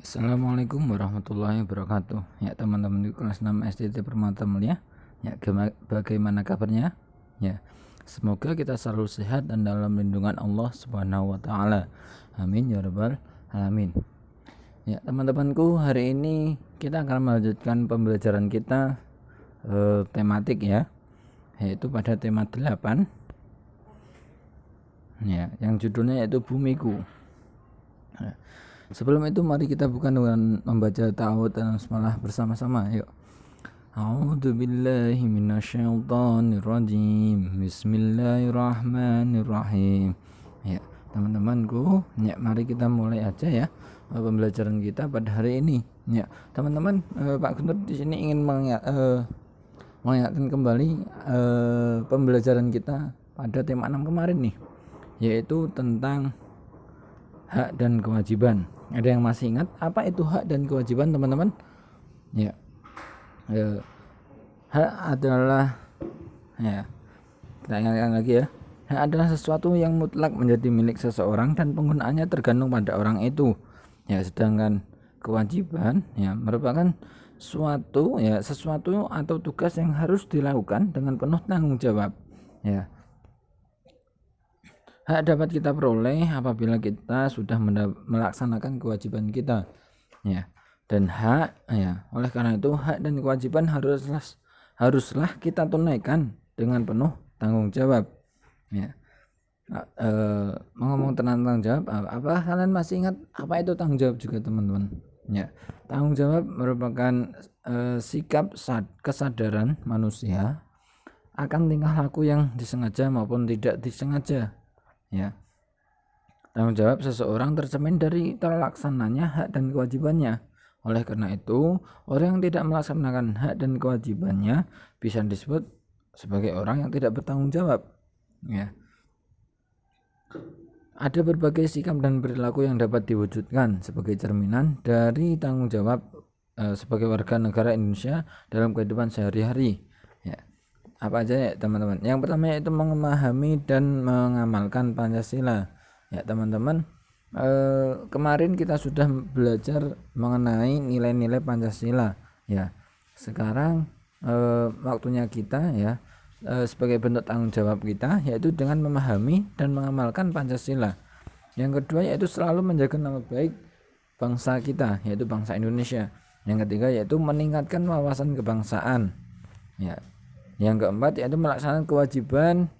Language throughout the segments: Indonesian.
Assalamualaikum warahmatullahi wabarakatuh. Ya teman-teman di kelas 6 SDT Permata Mulia. Ya bagaimana kabarnya? Ya semoga kita selalu sehat dan dalam lindungan Allah Subhanahu wa taala. Amin ya rabbal alamin. Ya teman-temanku, hari ini kita akan melanjutkan pembelajaran kita tematik ya, yaitu pada tema 8. Ya, yang judulnya yaitu Bumiku. Ya. Sebelum itu mari kita buka dengan membaca ta'awudz dan basmalah bersama-sama. Yuk. A'udzu billahi minasyaitonir rajim. Bismillahirrahmanirrahim. Ya, teman-temanku, ya mari kita mulai aja ya pembelajaran kita pada hari ini. Ya, teman-teman, Pak Guntur di sini ingin mengingatkan kembali pembelajaran kita pada tema 6 kemarin nih, yaitu tentang hak dan kewajiban. Ada yang masih ingat apa itu hak dan kewajiban, teman-teman? Ya, hak adalah, ya kita ingatkan lagi ya, hak adalah sesuatu yang mutlak menjadi milik seseorang dan penggunaannya tergantung pada orang itu. Ya, sedangkan kewajiban ya merupakan sesuatu atau tugas yang harus dilakukan dengan penuh tanggung jawab. Ya. Hak dapat kita peroleh apabila kita sudah melaksanakan kewajiban kita. Ya. Dan hak ya, oleh karena itu hak dan kewajiban haruslah kita tunaikan dengan penuh tanggung jawab. Ya. Ngomong tentang tanggung jawab, apa kalian masih ingat apa itu tanggung jawab juga, teman-teman? Ya. Tanggung jawab merupakan sikap kesadaran manusia akan tingkah laku yang disengaja maupun tidak disengaja. Ya, tanggung jawab seseorang tercermin dari terlaksananya hak dan kewajibannya. Oleh karena itu, orang yang tidak melaksanakan hak dan kewajibannya bisa disebut sebagai orang yang tidak bertanggung jawab. Ya. Ada berbagai sikap dan perilaku yang dapat diwujudkan sebagai cerminan dari tanggung jawab sebagai warga negara Indonesia dalam kehidupan sehari-hari. Ya. Apa aja ya, teman-teman? Yang pertama yaitu memahami dan mengamalkan Pancasila. Ya, teman-teman, kemarin kita sudah belajar mengenai nilai-nilai Pancasila. Ya, sekarang waktunya kita ya sebagai bentuk tanggung jawab kita yaitu dengan memahami dan mengamalkan Pancasila. Yang kedua yaitu selalu menjaga nama baik bangsa kita, yaitu bangsa Indonesia. Yang ketiga yaitu meningkatkan wawasan kebangsaan. Ya. Yang keempat yaitu melaksanakan kewajiban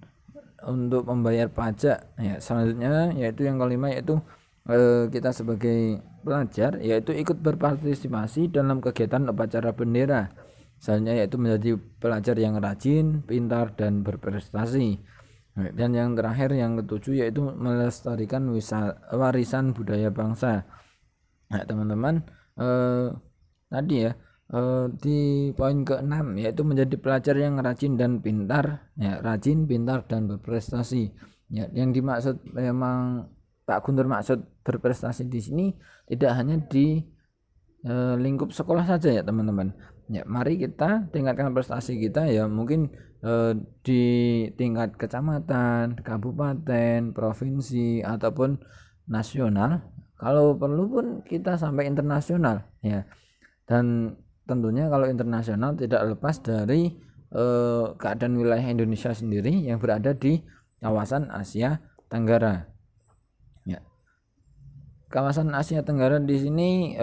untuk membayar pajak. Ya, selanjutnya yaitu yang kelima yaitu kita sebagai pelajar yaitu ikut berpartisipasi dalam kegiatan upacara bendera. Selanjutnya yaitu menjadi pelajar yang rajin, pintar dan berprestasi. Dan yang terakhir yang ketujuh yaitu melestarikan warisan budaya bangsa. Nah, teman-teman, tadi ya di poin ke-6 yaitu menjadi pelajar yang rajin dan pintar, ya, rajin, pintar dan berprestasi. Ya, yang dimaksud memang Pak Guntur maksud berprestasi di sini tidak hanya di lingkup sekolah saja ya, teman-teman. Ya, mari kita tingkatkan prestasi kita ya, mungkin di tingkat kecamatan, kabupaten, provinsi ataupun nasional. Kalau perlu pun kita sampai internasional ya. Dan tentunya kalau internasional tidak lepas dari keadaan wilayah Indonesia sendiri yang berada di kawasan Asia Tenggara. Ya. Kawasan Asia Tenggara di sini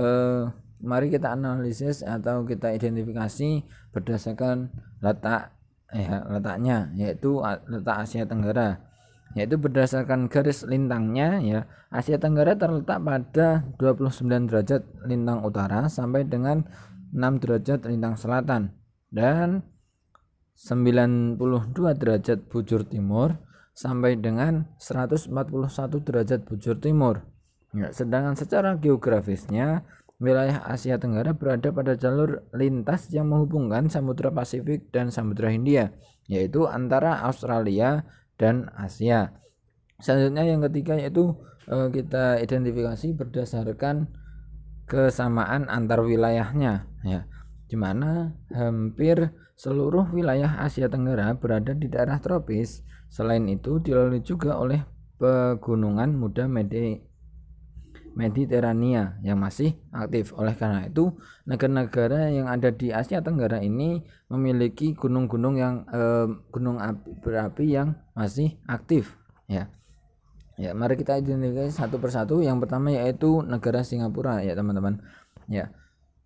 mari kita analisis atau kita identifikasi berdasarkan letaknya, yaitu letak Asia Tenggara. Yaitu berdasarkan garis lintangnya ya, Asia Tenggara terletak pada 29 derajat lintang utara sampai dengan 6 derajat lintang selatan dan 92 derajat bujur timur sampai dengan 141 derajat bujur timur. Ya, sedangkan secara geografisnya wilayah Asia Tenggara berada pada jalur lintas yang menghubungkan Samudra Pasifik dan Samudra Hindia, yaitu antara Australia dan Asia. Selanjutnya yang ketiga yaitu kita identifikasi berdasarkan kesamaan antar wilayahnya ya, di mana hampir seluruh wilayah Asia Tenggara berada di daerah tropis. Selain itu dilalui juga oleh pegunungan muda Mediterania yang masih aktif. Oleh karena itu, negara-negara yang ada di Asia Tenggara ini memiliki gunung-gunung yang gunung berapi yang masih aktif, ya. Ya, mari kita identifikasi satu persatu. Yang pertama yaitu negara Singapura, ya teman-teman. Ya.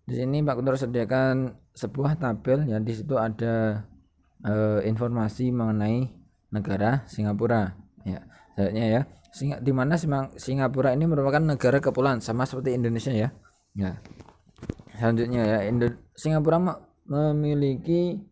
Di sini Pak Kuntur sediakan sebuah tabel, ya di situ ada informasi mengenai negara Singapura, ya. Selanjutnya ya, di mana Singapura ini merupakan negara kepulauan sama seperti Indonesia, ya. Ya. Selanjutnya ya, Singapura memiliki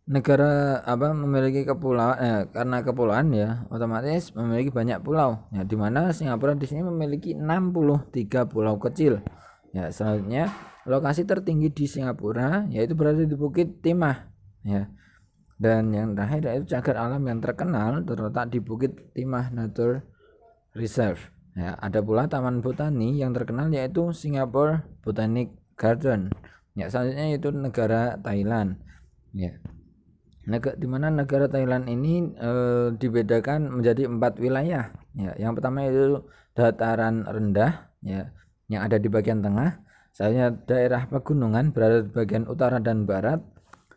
memiliki kepulauan, karena kepulauan ya otomatis memiliki banyak pulau, ya, di mana Singapura di sini memiliki 63 pulau kecil. Ya, selanjutnya lokasi tertinggi di Singapura yaitu berada di Bukit Timah, ya. Dan yang terakhir yaitu cagar alam yang terkenal terletak di Bukit Timah Nature Reserve. Ya, ada pula taman botani yang terkenal yaitu Singapore Botanic Garden. Ya, selanjutnya yaitu negara Thailand. Ya. Di mana negara Thailand ini dibedakan menjadi 4 wilayah. Ya, yang pertama itu dataran rendah, ya, yang ada di bagian tengah. Selanjutnya daerah pegunungan berada di bagian utara dan barat.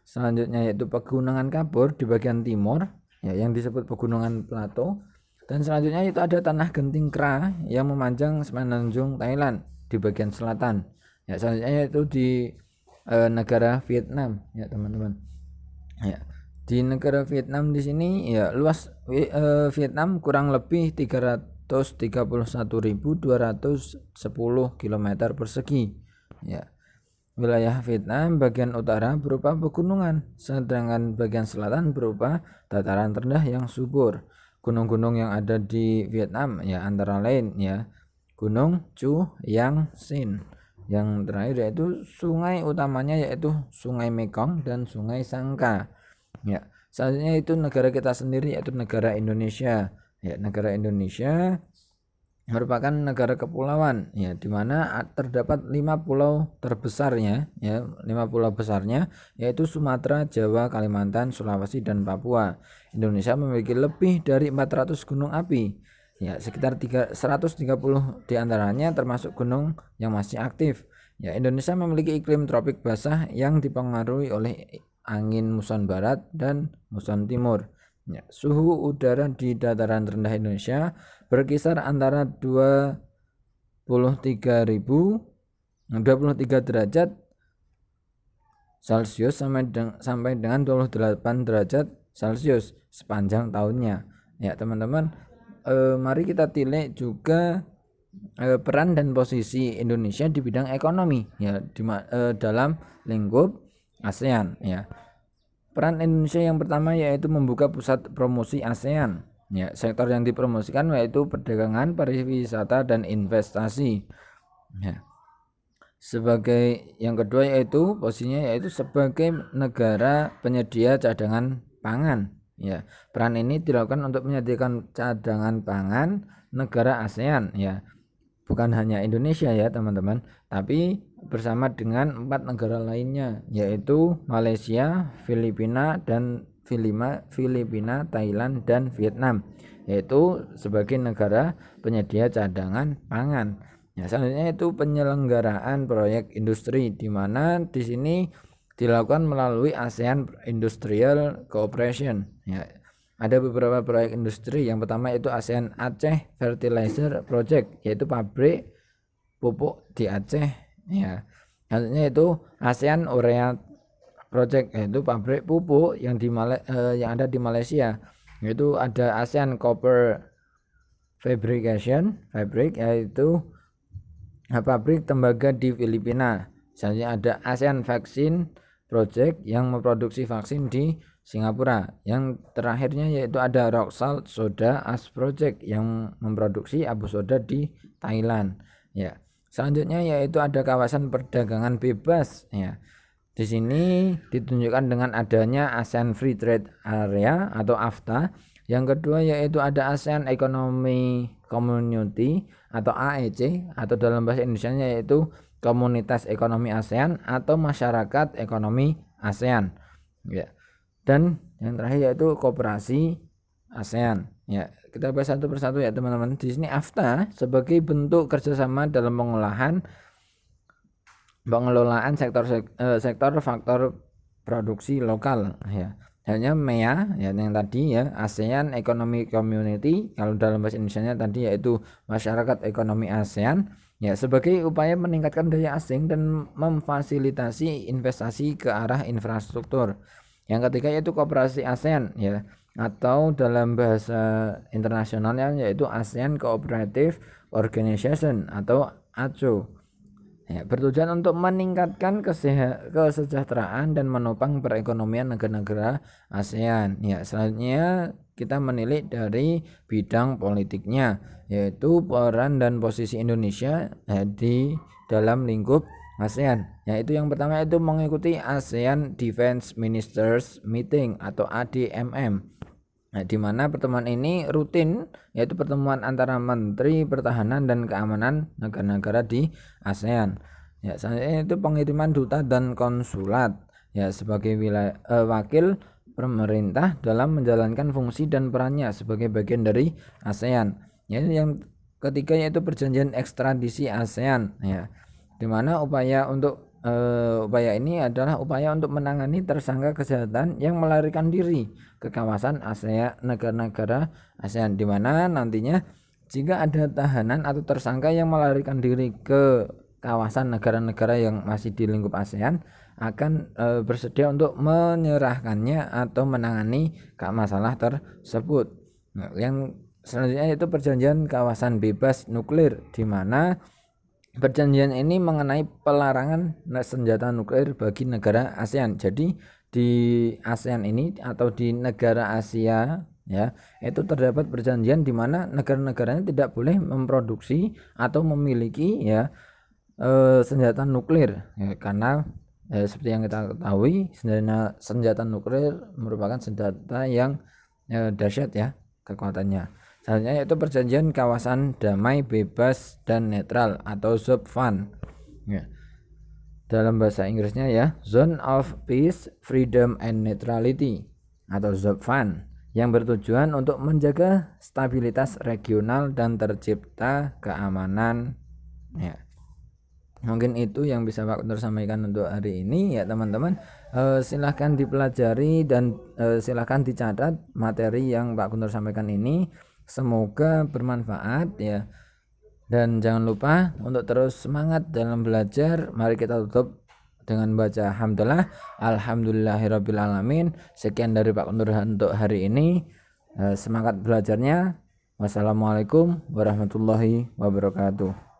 Selanjutnya yaitu pegunungan kapur di bagian timur, ya, yang disebut pegunungan plato. Dan selanjutnya itu ada tanah genting kra yang memanjang semenanjung Thailand di bagian selatan. Ya, selanjutnya yaitu di negara Vietnam, ya teman-teman. Ya. Di negara Vietnam di sini ya luas Vietnam kurang lebih 331.210 km persegi. Ya. Wilayah Vietnam bagian utara berupa pegunungan, sedangkan bagian selatan berupa dataran rendah yang subur. Gunung-gunung yang ada di Vietnam ya antara lain ya Gunung Chu Yang Sin. Yang terakhir yaitu sungai utamanya yaitu Sungai Mekong dan Sungai Sangka. Ya, selanjutnya itu negara kita sendiri yaitu negara Indonesia. Ya, negara Indonesia merupakan negara kepulauan, ya, di mana terdapat 5 pulau terbesarnya, ya, 5 pulau besarnya yaitu Sumatera, Jawa, Kalimantan, Sulawesi dan Papua. Indonesia memiliki lebih dari 400 gunung api. Ya, sekitar 130 diantaranya termasuk gunung yang masih aktif. Ya, Indonesia memiliki iklim tropik basah yang dipengaruhi oleh angin muson barat dan muson timur. Ya, suhu udara di dataran rendah Indonesia berkisar antara 23 derajat Celcius sampai dengan 28 derajat Celcius sepanjang tahunnya. Ya, teman-teman, mari kita tilik juga peran dan posisi Indonesia di bidang ekonomi, ya, dalam lingkup ASEAN, ya. Peran Indonesia yang pertama yaitu membuka pusat promosi ASEAN. Ya, sektor yang dipromosikan yaitu perdagangan, pariwisata dan investasi. Ya. Sebagai yang kedua yaitu posisinya yaitu sebagai negara penyedia cadangan pangan. Ya, peran ini dilakukan untuk menyediakan cadangan pangan negara ASEAN, ya. Bukan hanya Indonesia ya teman-teman, tapi bersama dengan 4 negara lainnya yaitu Malaysia, Filipina, Thailand dan Vietnam, yaitu sebagai negara penyedia cadangan pangan. Ya, selanjutnya itu penyelenggaraan proyek industri, di mana di sini dilakukan melalui ASEAN Industrial Cooperation. Ya, ada beberapa proyek industri. Yang pertama itu ASEAN Aceh Fertilizer Project, yaitu pabrik pupuk di Aceh, ya. Selanjutnya itu ASEAN Urea Project, yaitu pabrik pupuk yang ada di Malaysia. Yaitu ada ASEAN Copper Fabrication Fabric, yaitu pabrik tembaga di Filipina. Selanjutnya ada ASEAN Vaccine Project yang memproduksi vaksin di Singapura. Yang terakhirnya yaitu ada Rock Salt Soda Ash Project yang memproduksi abu soda di Thailand. Ya. Selanjutnya yaitu ada kawasan perdagangan bebas. Ya. Di sini ditunjukkan dengan adanya ASEAN Free Trade Area atau AFTA. Yang kedua yaitu ada ASEAN Economy Community atau AEC, atau dalam bahasa Indonesia yaitu Komunitas Ekonomi ASEAN atau Masyarakat Ekonomi ASEAN. Ya. Dan yang terakhir yaitu Koperasi ASEAN. Ya, kita bahas satu persatu ya teman-teman. Di sini AFTA sebagai bentuk kerjasama dalam pengelolaan sektor faktor produksi lokal ya. Hanya MEA ya yang tadi ya, ASEAN Economic Community, kalau dalam bahasa Indonesianya tadi yaitu masyarakat ekonomi ASEAN ya, sebagai upaya meningkatkan daya asing dan memfasilitasi investasi ke arah infrastruktur. Yang ketiga yaitu Koperasi ASEAN ya, atau dalam bahasa internasionalnya yaitu ASEAN Cooperative Organization atau ACO. Ya, bertujuan untuk meningkatkan kesejahteraan dan menopang perekonomian negara-negara ASEAN. Ya, selanjutnya kita menilik dari bidang politiknya, yaitu peran dan posisi Indonesia di dalam lingkup ASEAN. Yaitu yang pertama itu mengikuti ASEAN Defense Ministers Meeting atau ADMM. Nah, di mana pertemuan ini rutin, yaitu pertemuan antara Menteri Pertahanan dan Keamanan negara-negara di ASEAN. Ya, selanjutnya itu pengiriman duta dan konsulat ya sebagai wakil pemerintah dalam menjalankan fungsi dan perannya sebagai bagian dari ASEAN. Ya, yang ketiga yaitu perjanjian ekstradisi ASEAN ya. Di mana upaya ini adalah upaya untuk menangani tersangka kejahatan yang melarikan diri ke kawasan ASEAN, negara-negara ASEAN, di mana nantinya jika ada tahanan atau tersangka yang melarikan diri ke kawasan negara-negara yang masih di lingkup ASEAN akan bersedia untuk menyerahkannya atau menangani masalah tersebut. Nah, yang selanjutnya itu perjanjian kawasan bebas nuklir, di mana perjanjian ini mengenai pelarangan senjata nuklir bagi negara ASEAN. Jadi di ASEAN ini atau di negara Asia ya, itu terdapat perjanjian di mana negara-negaranya tidak boleh memproduksi atau memiliki ya senjata nuklir ya, karena seperti yang kita ketahui senjata nuklir merupakan senjata yang dahsyat ya kekuatannya. Selanjutnya yaitu perjanjian kawasan damai, bebas dan netral atau ZOPFAN ya. Dalam bahasa Inggrisnya ya, Zone of Peace, Freedom and Neutrality atau ZOPFAN, yang bertujuan untuk menjaga stabilitas regional dan tercipta keamanan ya. Mungkin itu yang bisa Pak Guntur sampaikan untuk hari ini ya teman-teman. Silahkan dipelajari dan silahkan dicatat materi yang Pak Guntur sampaikan ini. Semoga bermanfaat ya. Dan jangan lupa untuk terus semangat dalam belajar. Mari kita tutup dengan baca hamdalah, alhamdulillahirabbil alamin. Sekian dari Pak Guntur untuk hari ini. Semangat belajarnya. Wassalamualaikum warahmatullahi wabarakatuh.